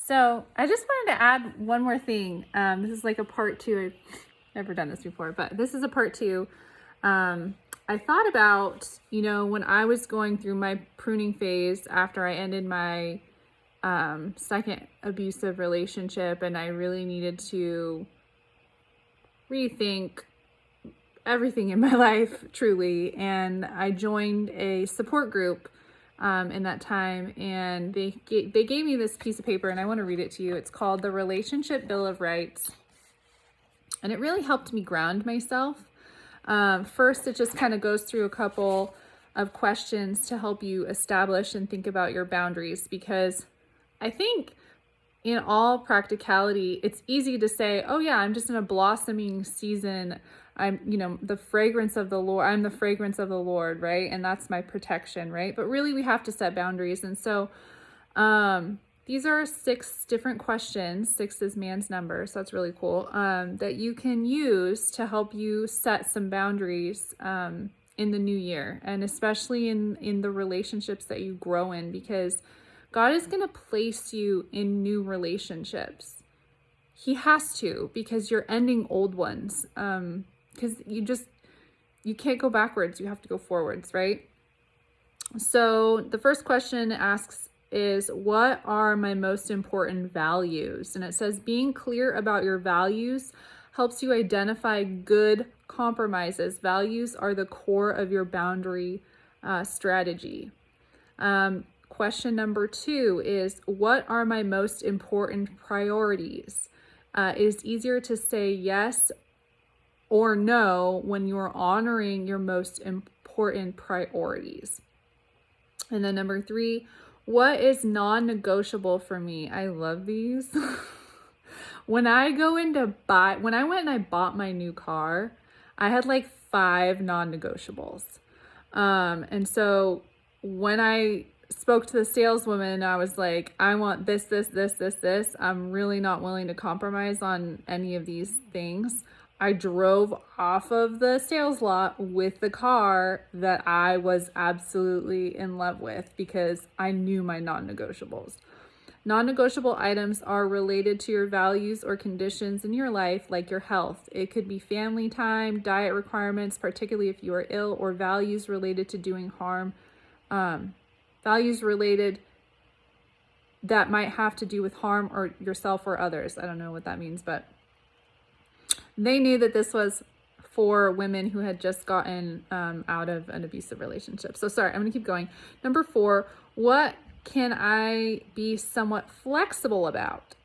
So I just wanted to add one more thing. This is like a part two. I've never done this before, but this is a part two. I thought about, when I was going through my pruning phase after I ended my second abusive relationship, and I really needed to rethink everything in my life, truly. And I joined a support group in that time, and they gave me this piece of paper, and I want to read it to you. It's called the Relationship Bill of Rights, and it really helped me ground myself. First, it just kind of goes through a couple of questions to help you establish and think about your boundaries, because I think in all practicality, it's easy to say, oh yeah, I'm just in a blossoming season. I'm the fragrance of the Lord. I'm the fragrance of the Lord, right? And that's my protection, right? But really we have to set boundaries. And so these are 6 different questions. 6 is man's number, so that's really cool, that you can use to help you set some boundaries in the new year, and especially in the relationships that you grow in, because God is going to place you in new relationships. He has to, because you're ending old ones. Because you can't go backwards. You have to go forwards, right? So the first question asks is, what are my most important values? And it says, being clear about your values helps you identify good compromises. Values are the core of your boundary strategy. Question number 2 is, what are my most important priorities? It is easier to say yes or no when you're honoring your most important priorities. And then number 3, what is non-negotiable for me? I love these. When I went and I bought my new car, I had like 5 non-negotiables. And so when I spoke to the saleswoman, I was like, I want this, this, this, this, this. I'm really not willing to compromise on any of these things. I drove off of the sales lot with the car that I was absolutely in love with, because I knew my non-negotiables. Non-negotiable items are related to your values or conditions in your life, like your health. It could be family time, diet requirements, particularly if you are ill, or values related to doing harm. Values related that might have to do with harm or yourself or others. I don't know what that means, but they knew that this was for women who had just gotten out of an abusive relationship. So sorry, I'm gonna keep going. Number 4, what can I be somewhat flexible about?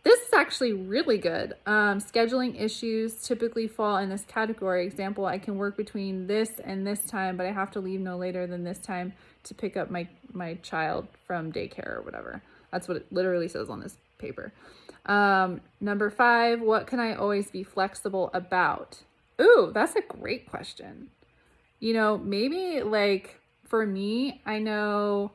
This is actually really good. Scheduling issues typically fall in this category. Example, I can work between this and this time, but I have to leave no later than this time to pick up my child from daycare or whatever. That's what it literally says on this paper. Number 5, what can I always be flexible about? Ooh, that's a great question. Maybe like for me, I know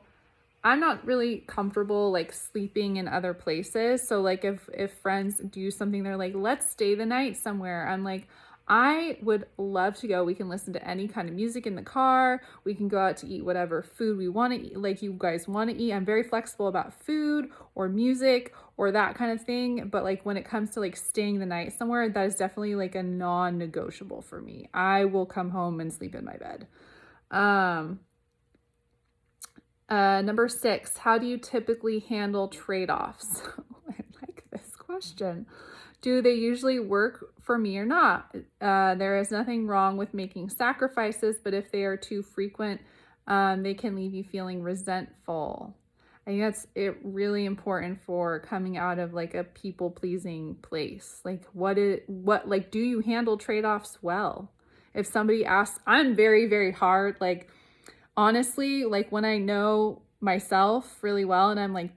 I'm not really comfortable like sleeping in other places. So like if friends do something, they're like, let's stay the night somewhere, I'm like, I would love to go. We can listen to any kind of music in the car. We can go out to eat whatever food we want to eat, like you guys want to eat. I'm very flexible about food or music or that kind of thing. But like when it comes to like staying the night somewhere, that is definitely like a non-negotiable for me. I will come home and sleep in my bed. Number 6, how do you typically handle trade-offs? I like this question. Do they usually work for me or not? There is nothing wrong with making sacrifices, but if they are too frequent, they can leave you feeling resentful. I think that's really important for coming out of like a people-pleasing place. Like do you handle trade-offs well? If somebody asks, I'm very, very hard, like honestly, like when I know myself really well and I'm like,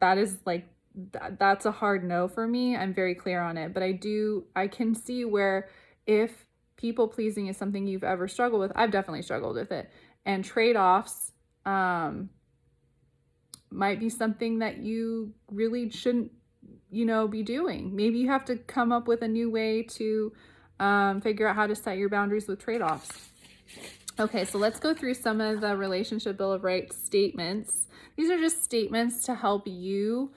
that's a hard no for me, I'm very clear on it. But I can see where if people pleasing is something you've ever struggled with, I've definitely struggled with it. And trade-offs might be something that you really shouldn't, be doing. Maybe you have to come up with a new way to figure out how to set your boundaries with trade-offs. Okay, so let's go through some of the Relationship Bill of Rights statements. These are just statements to help you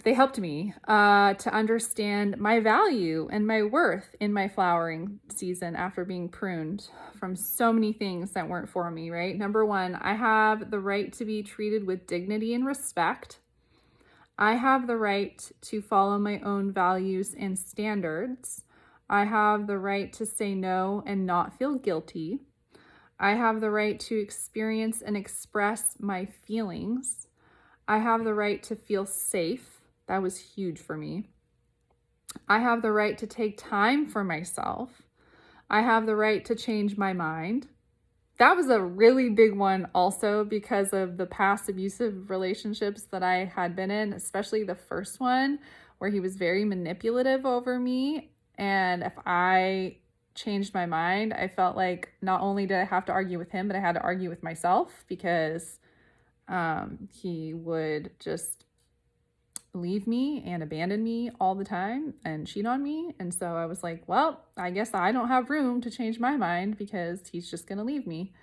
they helped me to understand my value and my worth in my flowering season after being pruned from so many things that weren't for me, right? Number one, I have the right to be treated with dignity and respect. I have the right to follow my own values and standards. I have the right to say no and not feel guilty. I have the right to experience and express my feelings. I have the right to feel safe. That was huge for me. I have the right to take time for myself. I have the right to change my mind. That was a really big one also because of the past abusive relationships that I had been in, especially the first one where he was very manipulative over me. And if I changed my mind, I felt like not only did I have to argue with him, but I had to argue with myself because he would just leave me and abandon me all the time and cheat on me. And so I was like, well, I guess I don't have room to change my mind because he's just going to leave me.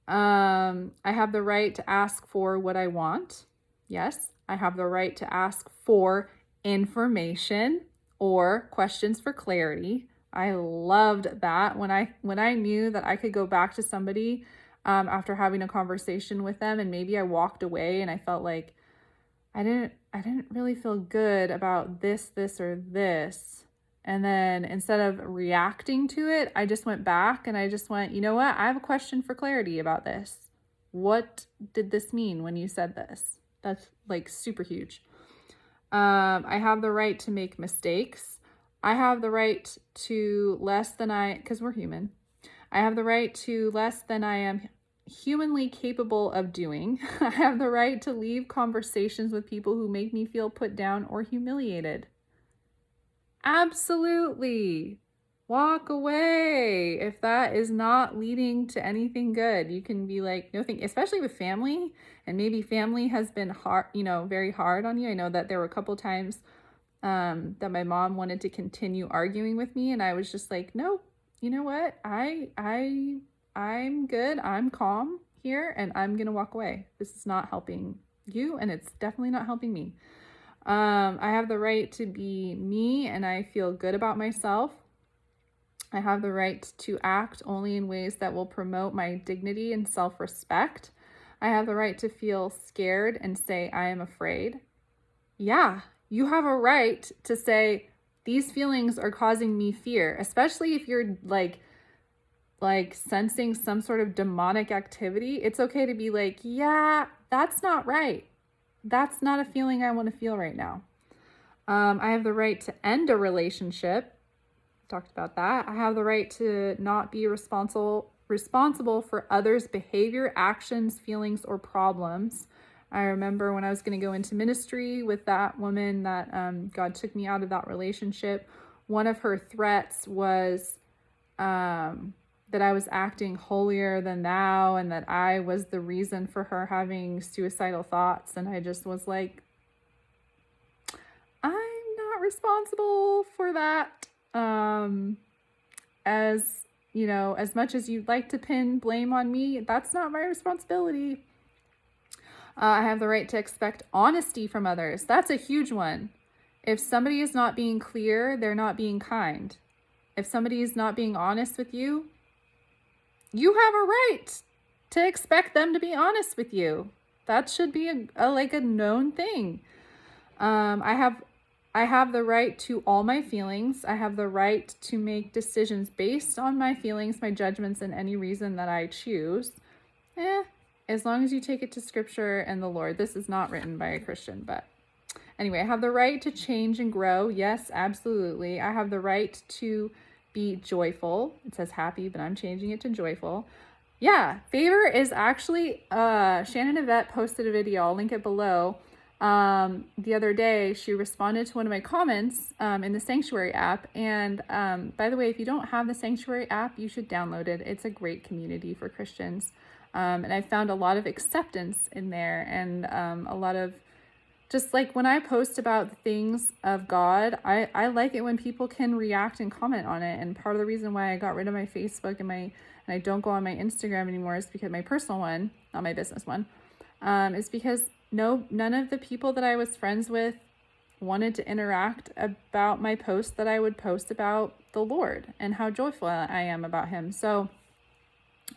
I have the right to ask for what I want. Yes, I have the right to ask for information or questions for clarity. I loved that when I knew that I could go back to somebody after having a conversation with them and maybe I walked away and I felt like I didn't really feel good about this, or this. And then instead of reacting to it, I just went back and I just went, you know what? I have a question for clarity about this. What did this mean when you said this? That's like super huge. I have the right to make mistakes. I have the right to because we're human. I have the right to less than I am humanly capable of doing. I have the right to leave conversations with people who make me feel put down or humiliated. Absolutely. Walk away if that is not leading to anything good. You can be like, no thing, especially with family, and maybe family has been hard, very hard on you. I know that there were a couple times that my mom wanted to continue arguing with me, and I was just like, no, you know what? I'm good. I'm calm here and I'm going to walk away. This is not helping you and it's definitely not helping me. I have the right to be me and I feel good about myself. I have the right to act only in ways that will promote my dignity and self-respect. I have the right to feel scared and say, I am afraid. Yeah, you have a right to say, these feelings are causing me fear, especially if you're like sensing some sort of demonic activity. It's okay to be like, yeah, that's not right. That's not a feeling I want to feel right now. I have the right to end a relationship. Talked about that. I have the right to not be responsible for others' behavior, actions, feelings, or problems. I remember when I was going to go into ministry with that woman that God took me out of that relationship. One of her threats was that I was acting holier than thou and that I was the reason for her having suicidal thoughts. And I just was like, I'm not responsible for that. As much as you'd like to pin blame on me, that's not my responsibility. I have the right to expect honesty from others. That's a huge one. If somebody is not being clear, they're not being kind. If somebody is not being honest with you, you have a right to expect them to be honest with you. That should be a known thing. I have the right to all my feelings. I have the right to make decisions based on my feelings, my judgments, and any reason that I choose. As long as you take it to scripture and the Lord. This is not written by a Christian, but anyway, I have the right to change and grow. Yes, absolutely. I have the right to be joyful. It says happy, but I'm changing it to joyful. Yeah, favor is actually, Shannon Yvette posted a video, I'll link it below. The other day, she responded to one of my comments in the Sanctuary app. And by the way, if you don't have the Sanctuary app, you should download it. It's a great community for Christians. And I found a lot of acceptance in there and a lot of just like when I post about the things of God, I like it when people can react and comment on it. And part of the reason why I got rid of my Facebook and I don't go on my Instagram anymore is because my personal one, not my business one, is because none of the people that I was friends with wanted to interact about my posts that I would post about the Lord and how joyful I am about him. So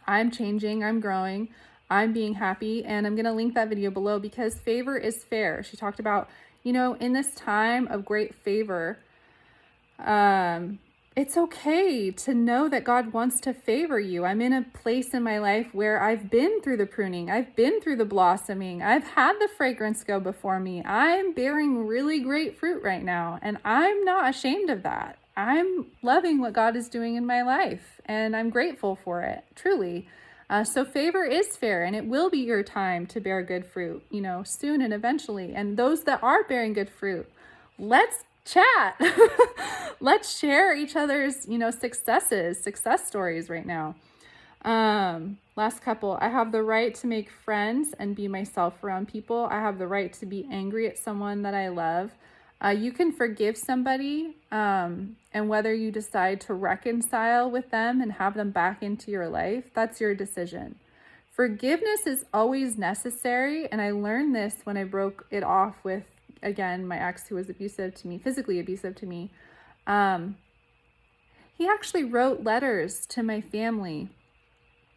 I'm changing, I'm growing, I'm being happy, and I'm going to link that video below because favor is fair. She talked about, in this time of great favor, it's okay to know that God wants to favor you. I'm in a place in my life where I've been through the pruning. I've been through the blossoming. I've had the fragrance go before me. I'm bearing really great fruit right now, and I'm not ashamed of that. I'm loving what God is doing in my life, and I'm grateful for it, truly. So favor is fair, and it will be your time to bear good fruit, soon and eventually. And those that are bearing good fruit, let's chat. Let's share each other's, success stories right now. Last couple, I have the right to make friends and be myself around people. I have the right to be angry at someone that I love. You can forgive somebody, and whether you decide to reconcile with them and have them back into your life, that's your decision. Forgiveness is always necessary, and I learned this when I broke it off with, again, my ex who was abusive to me, physically abusive to me. He actually wrote letters to my family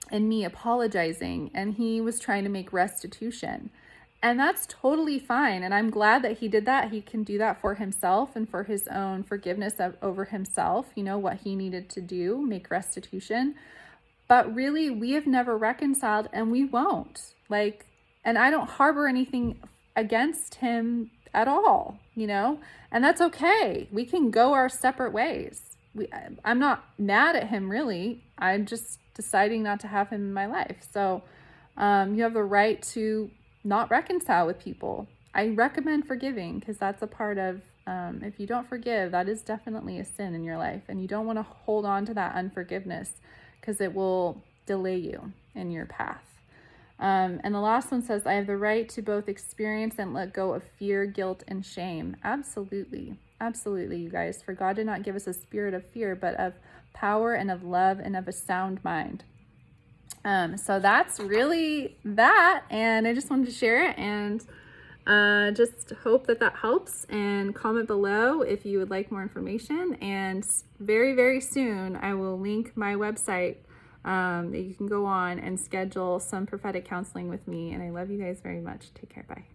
and me apologizing, and he was trying to make restitution. And that's totally fine. And I'm glad that he did that. He can do that for himself and for his own forgiveness over himself, what he needed to do, make restitution. But really, we have never reconciled, and we won't. And I don't harbor anything against him at all, and that's okay. We can go our separate ways. I'm not mad at him, really. I'm just deciding not to have him in my life. So you have the right to not reconcile with people. I recommend forgiving, because that's a part of, if you don't forgive, that is definitely a sin in your life. And you don't want to hold on to that unforgiveness, because it will delay you in your path. And the last one says, I have the right to both experience and let go of fear, guilt, and shame. Absolutely. Absolutely, you guys. For God did not give us a spirit of fear, but of power and of love and of a sound mind. So that's really that. And I just wanted to share it, and just hope that helps, and comment below if you would like more information. And very, very soon, I will link my website that you can go on and schedule some prophetic counseling with me. And I love you guys very much. Take care. Bye.